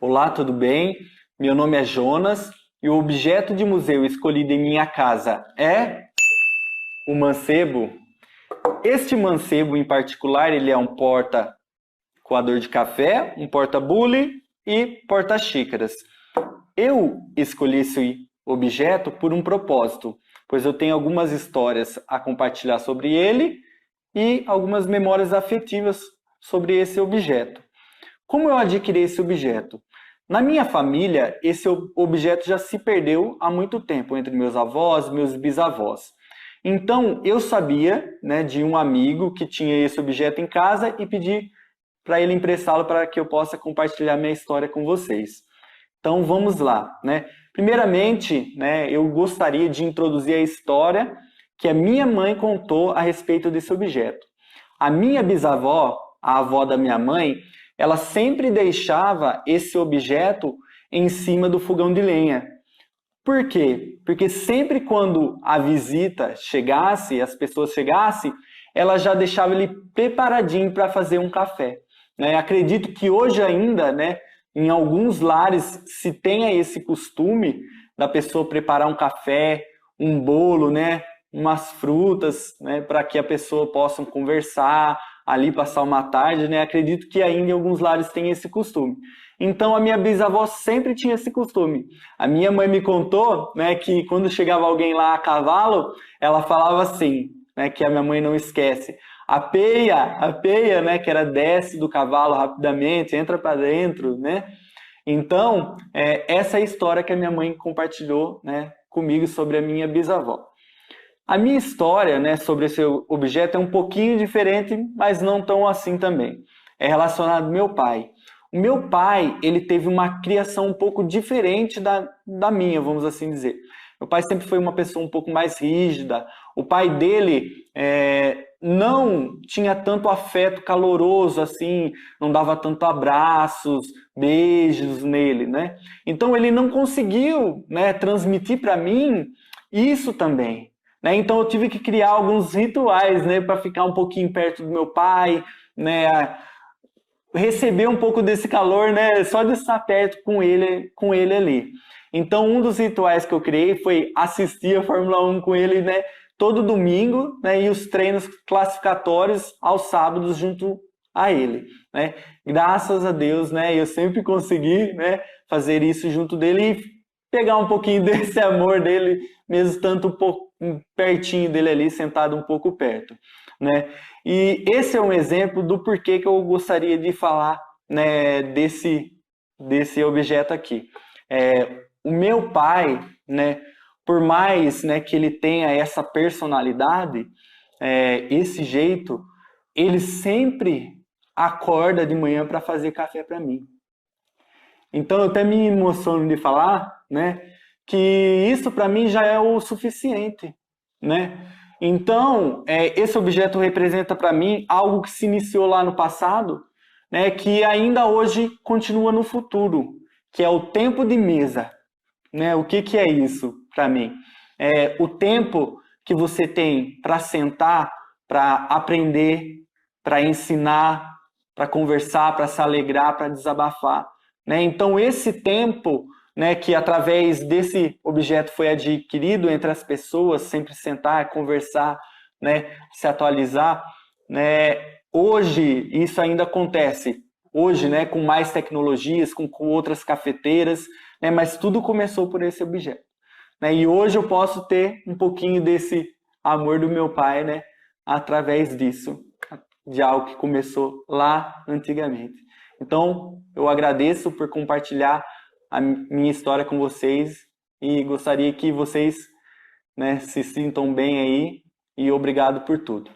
Olá, tudo bem? Meu nome é Jonas e o objeto de museu escolhido em minha casa é o mancebo. Este mancebo em particular, ele é um porta-coador de café, um porta-bule e porta-xícaras. Eu escolhi esse objeto por um propósito, pois eu tenho algumas histórias a compartilhar sobre ele e algumas memórias afetivas sobre esse objeto. Como eu adquiri esse objeto? Na minha família, esse objeto já se perdeu há muito tempo entre meus avós e meus bisavós. Então, eu sabia, né, de um amigo que tinha esse objeto em casa e pedi para ele emprestá-lo para que eu possa compartilhar minha história com vocês. Então, vamos lá, né? Primeiramente, né, eu gostaria de introduzir a história que a minha mãe contou a respeito desse objeto. A minha bisavó, a avó da minha mãe, ela sempre deixava esse objeto em cima do fogão de lenha. Por quê? Porque sempre quando a visita chegasse, as pessoas chegassem, ela já deixava ele preparadinho para fazer um café. Né? Acredito que hoje ainda, né, em alguns lares se tenha esse costume da pessoa preparar um café, um bolo, né, umas frutas, né, para que a pessoa possa conversar, ali passar uma tarde, né? Acredito que ainda em alguns lares tem esse costume. Então a minha bisavó sempre tinha esse costume. A minha mãe me contou, né, que quando chegava alguém lá a cavalo, ela falava assim, né, que a minha mãe não esquece. A peia, né, que era desce do cavalo rapidamente, entra para dentro, né? Então, essa é a história que a minha mãe compartilhou, né, comigo sobre a minha bisavó. A minha história, né, sobre esse objeto é um pouquinho diferente, mas não tão assim também. É relacionado ao meu pai. O meu pai, ele teve uma criação um pouco diferente da minha, vamos assim dizer. Meu pai sempre foi uma pessoa um pouco mais rígida. O pai dele não tinha tanto afeto caloroso assim, não dava tanto abraços, beijos nele, né? Então ele não conseguiu, né, transmitir para mim isso também. Né? Então eu tive que criar alguns rituais, né, para ficar um pouquinho perto do meu pai, né, receber um pouco desse calor, né, só de estar perto com ele ali. Então um dos rituais que eu criei foi assistir a Fórmula 1 com ele, né, todo domingo, né, e os treinos classificatórios aos sábados junto a ele, né? Graças a Deus, né, eu sempre consegui, né, fazer isso junto dele e pegar um pouquinho desse amor dele, mesmo tanto um pouco pertinho dele ali, sentado um pouco perto, né? E esse é um exemplo do porquê que eu gostaria de falar, né, desse objeto aqui. O meu pai, né, por mais, né, que ele tenha essa personalidade, esse jeito, ele sempre acorda de manhã para fazer café para mim. Então eu até me emociono de falar, né, que isso para mim já é o suficiente, né? Então, esse objeto representa para mim algo que se iniciou lá no passado, né, que ainda hoje continua no futuro, que é o tempo de mesa, né? O que que é isso para mim? É o tempo que você tem para sentar, para aprender, para ensinar, para conversar, para se alegrar, para desabafar, né? Então esse tempo, né, que através desse objeto foi adquirido entre as pessoas, sempre sentar, conversar, né, se atualizar, né? Hoje isso ainda acontece. Hoje, né, com mais tecnologias, com outras cafeteiras, né, mas tudo começou por esse objeto, né? E hoje eu posso ter um pouquinho desse amor do meu pai, né, através disso, de algo que começou lá antigamente. Então, eu agradeço por compartilhar a minha história com vocês e gostaria que vocês, né, se sintam bem aí e obrigado por tudo.